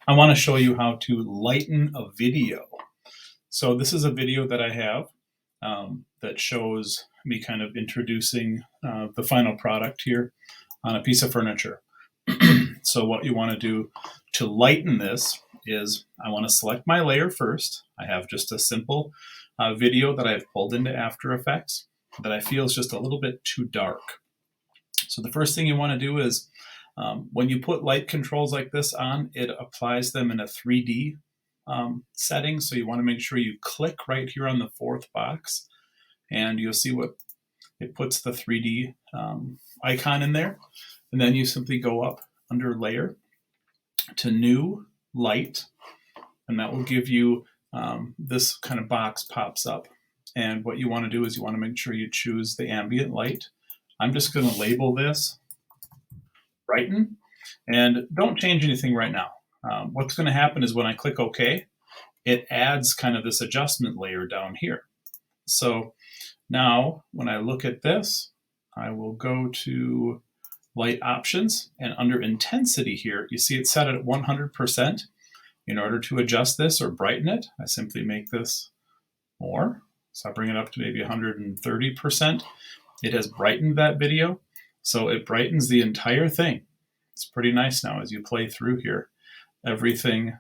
I want to show you how to lighten a video. So this is a video that I have that shows me kind of introducing the final product here on a piece of furniture. So what you want to do to lighten this is I want to select my layer first. I have just a simple video that I've pulled into After Effects that I feel is just a little bit too dark. So the first thing you want to do is when you put light controls like this on, it applies them in a 3D setting. So you want to make sure you click right here on the fourth box and you'll see what it puts the 3D icon in there. And then you simply go up under layer to new light, and that will give you this kind of box pops up. And what you want to do is you want to make sure you choose the ambient light. I'm just going to label this Brighten, and don't change anything right now. What's going to happen is when I click OK, it adds kind of this adjustment layer down here. So now when I look at this, I will go to light options, and under intensity here, you see it's set at 100%. In order to adjust this or brighten it, I simply make this more. So I bring it up to maybe 130%. It has brightened that video. So it brightens the entire thing. It's pretty nice now as you play through here. Everything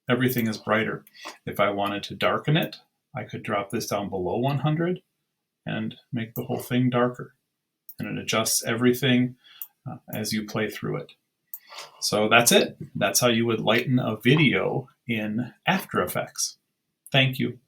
is brighter. If I wanted to darken it, I could drop this down below 100 and make the whole thing darker. And it adjusts everything as you play through it. So that's it. That's how you would lighten a video in After Effects. Thank you.